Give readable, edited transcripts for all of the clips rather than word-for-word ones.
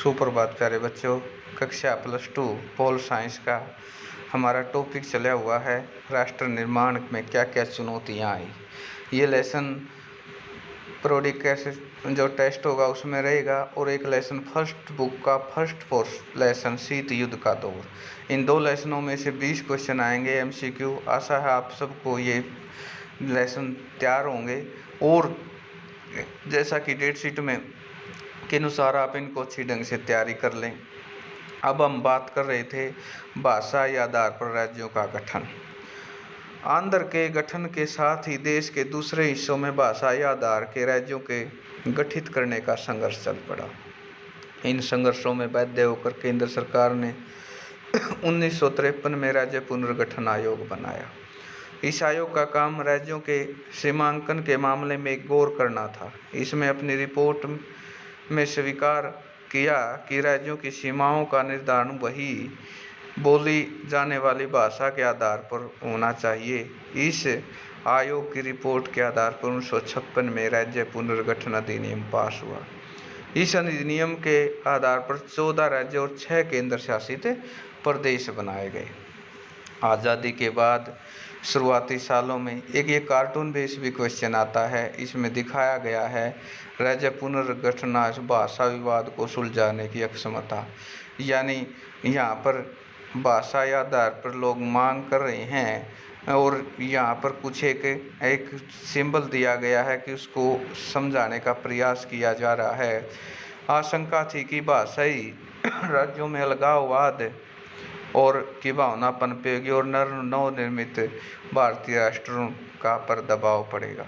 सुप्रभात प्यारे बच्चों। कक्षा +2 पोल साइंस का हमारा टॉपिक चला हुआ है राष्ट्र निर्माण में क्या क्या चुनौतियाँ आई। ये लेसन प्रोडिक जो टेस्ट होगा उसमें रहेगा और एक लेसन फर्स्ट बुक का फर्स्ट पोर्स लेसन शीत युद्ध का दौर। इन दो लेसनों में से 20 क्वेश्चन आएंगे MCQ। आशा है आप सबको ये लेसन तैयार होंगे और जैसा कि डेट शीट में के अनुसार आप इनको अच्छी ढंग से तैयारी कर लें। अब हम बात कर रहे थे भाषा या आधार पर राज्यों का गठन। आंध्र के गठन के साथ ही देश के दूसरे हिस्सों में भाषा या आधार के राज्यों के गठित करने का संघर्ष चल पड़ा। इन संघर्षों में बाध्य होकर केंद्र सरकार ने 1953 में राज्य पुनर्गठन आयोग बनाया। इस आयोग का काम राज्यों के सीमांकन के मामले में गौर करना था। इसमें अपनी रिपोर्ट में स्वीकार किया कि राज्यों की सीमाओं का निर्धारण वही बोली जाने वाली भाषा के आधार पर होना चाहिए। इस आयोग की रिपोर्ट के आधार पर 1956 में राज्य पुनर्गठन अधिनियम पास हुआ। इस अधिनियम के आधार पर 14 राज्य और 6 केंद्र शासित प्रदेश बनाए गए। आज़ादी के बाद शुरुआती सालों में ये कार्टून बेस भी क्वेश्चन आता है। इसमें दिखाया गया है राज्य पुनर्गठन भाषा विवाद को सुलझाने की अक्षमता, यानी यहाँ पर भाषा या आधार पर लोग मांग कर रहे हैं और यहाँ पर कुछ एक सिंबल दिया गया है कि उसको समझाने का प्रयास किया जा रहा है। आशंका थी कि भाषाई राज्यों में अलगाववाद और की भावना पनपेगी और नवनिर्मित भारतीय राष्ट्रों का पर दबाव पड़ेगा।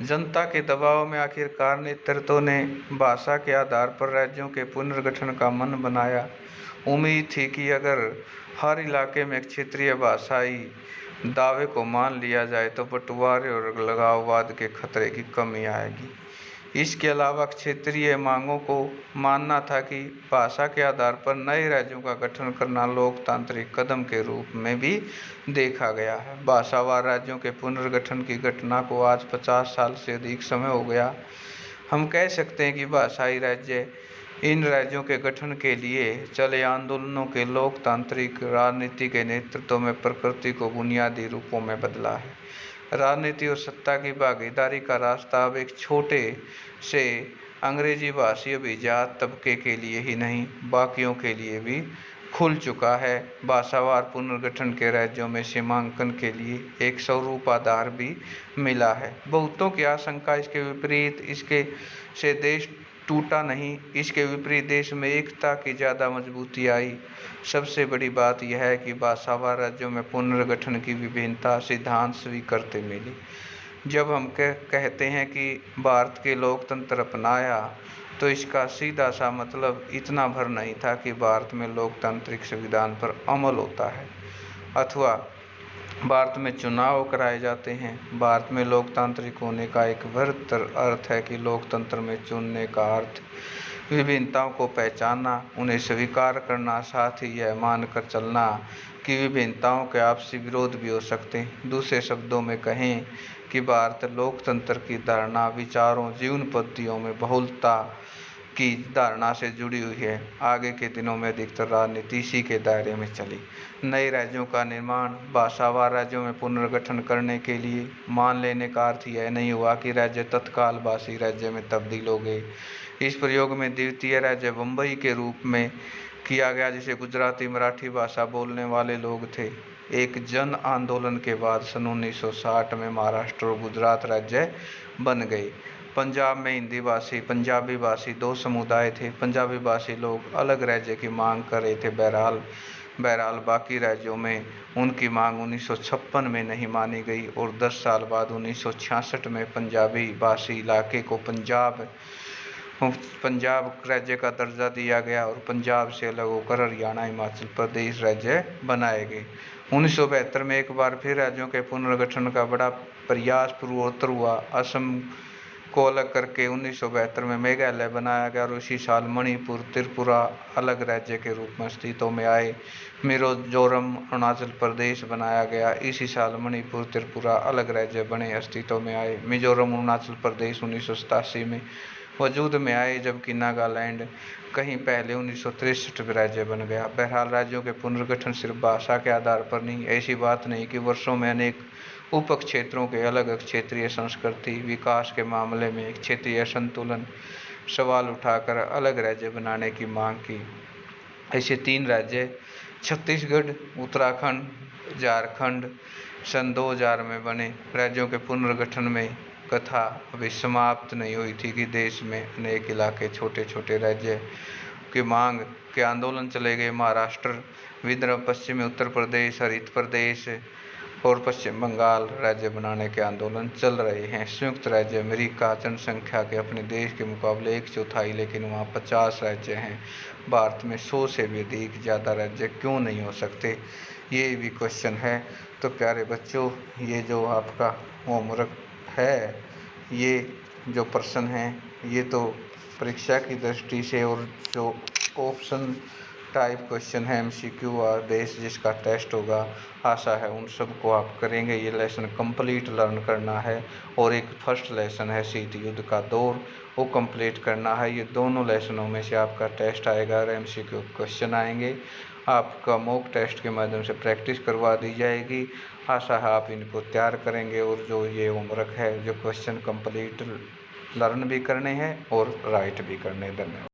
जनता के दबाव में आखिरकार नेतृत्व ने भाषा के आधार पर राज्यों के पुनर्गठन का मन बनाया। उम्मीद थी कि अगर हर इलाके में क्षेत्रीय भाषाई दावे को मान लिया जाए तो बंटवारे और अलगाववाद के खतरे की कमी आएगी। इसके अलावा क्षेत्रीय मांगों को मानना था कि भाषा के आधार पर नए राज्यों का गठन करना लोकतांत्रिक कदम के रूप में भी देखा गया है। भाषावार राज्यों के पुनर्गठन की घटना को आज 50 साल से अधिक समय हो गया। हम कह सकते हैं कि भाषाई राज्य इन राज्यों के गठन के लिए चले आंदोलनों के लोकतांत्रिक राजनीति के नेतृत्व में प्रकृति को बुनियादी रूपों में बदला है। राजनीति और सत्ता की भागीदारी का रास्ता अब एक छोटे से अंग्रेजी भाषी अभिजात तबके के लिए ही नहीं बाकियों के लिए भी खुल चुका है। भाषावार पुनर्गठन के राज्यों में सीमांकन के लिए एक स्वरूप आधार भी मिला है। बहुतों की आशंका इसके विपरीत इसके से देश टूटा नहीं, इसके विपरीत देश में एकता की ज़्यादा मजबूती आई। सबसे बड़ी बात यह है कि भाषावार राज्यों में पुनर्गठन की विभिन्नता सिद्धांत स्वीकृति मिली। जब हम कहते हैं कि भारत के लोकतंत्र अपनाया तो इसका सीधा सा मतलब इतना भर नहीं था कि भारत में लोकतांत्रिक संविधान पर अमल होता है अथवा भारत में चुनाव कराए जाते हैं। भारत में लोकतांत्रिक होने का एक बृहत्तर अर्थ है कि लोकतंत्र में चुनने का अर्थ विभिन्नताओं को पहचानना, उन्हें स्वीकार करना, साथ ही यह मानकर चलना कि विभिन्नताओं के आपसी विरोध भी हो सकते हैं। दूसरे शब्दों में कहें कि भारत लोकतंत्र की धारणा विचारों जीवन पद्धतियों में बहुलता की धारणा से जुड़ी हुई है। आगे के दिनों में अधिकतर राजनीति इसी के दायरे में चली। नए राज्यों का निर्माण भाषावार राज्यों में पुनर्गठन करने के लिए मान लेने का अर्थ यह नहीं हुआ कि राज्य तत्काल भाषी राज्य में तब्दील हो गए। इस प्रयोग में द्वितीय राज्य बम्बई के रूप में किया गया, जिसे गुजराती मराठी भाषा बोलने वाले लोग थे। एक जन आंदोलन के बाद सन 1960 में महाराष्ट्र और गुजरात राज्य बन गए। पंजाब में हिंदी भाषी पंजाबी भाषी दो समुदाय थे। पंजाबी भाषी लोग अलग राज्य की मांग कर रहे थे। बहरहाल बाकी राज्यों में उनकी मांग 1956 में नहीं मानी गई और 10 साल बाद 1966 में पंजाबी भाषी इलाके को पंजाब राज्य का दर्जा दिया गया और पंजाब से अलग होकर हरियाणा हिमाचल प्रदेश राज्य बनाए गए। 1972 में एक बार फिर राज्यों के पुनर्गठन का बड़ा प्रयास पूर्वोत्तर हुआ। असम को अलग करके 1972 में मेघालय बनाया गया और उसी साल मणिपुर त्रिपुरा अलग राज्य के रूप में अस्तित्व में आए। मिजोरम अरुणाचल प्रदेश बनाया गया। इसी साल मणिपुर त्रिपुरा अलग राज्य बने अस्तित्व में आए। मिजोरम अरुणाचल प्रदेश 1987 में वजूद में आए, जबकि नागालैंड कहीं पहले 1963 में राज्य बन गया। बहरहाल राज्यों के पुनर्गठन सिर्फ भाषा के आधार पर नहीं, ऐसी बात नहीं कि वर्षों में अनेक उप क्षेत्रों के अलग क्षेत्रीय संस्कृति विकास के मामले में क्षेत्रीय असंतुलन सवाल उठाकर अलग राज्य बनाने की मांग की। ऐसे 3 राज्य छत्तीसगढ़, उत्तराखंड, झारखंड सन 2000 में बने। राज्यों के पुनर्गठन में कथा अभी समाप्त नहीं हुई थी कि देश में अनेक इलाके छोटे छोटे राज्य की मांग के आंदोलन चले गए। महाराष्ट्र, विदर्भ, पश्चिमी उत्तर प्रदेश, हरित प्रदेश और पश्चिम बंगाल राज्य बनाने के आंदोलन चल रहे हैं। संयुक्त राज्य अमेरिका जनसंख्या के अपने देश के मुकाबले 1/4, लेकिन वहाँ 50 राज्य हैं। भारत में 100 से भी अधिक ज़्यादा राज्य क्यों नहीं हो सकते, ये भी क्वेश्चन है। तो प्यारे बच्चों, ये जो आपका होमवर्क है, ये जो प्रश्न हैं, ये तो परीक्षा की दृष्टि से और जो ऑप्शन टाइप क्वेश्चन है MCQ बेस जिसका टेस्ट होगा, आशा है उन सबको आप करेंगे। ये लेसन कंप्लीट लर्न करना है और एक फर्स्ट लेसन है शीत युद्ध का दौर, वो कंप्लीट करना है। ये दोनों लेसनों में से आपका टेस्ट आएगा और MCQ क्वेश्चन आएंगे। आपका मॉक टेस्ट के माध्यम से प्रैक्टिस करवा दी जाएगी। आशा है आप इनको तैयार करेंगे और जो ये होमवर्क है, जो क्वेश्चन कंप्लीट लर्न भी करने हैं और राइट भी करने। धन्यवाद।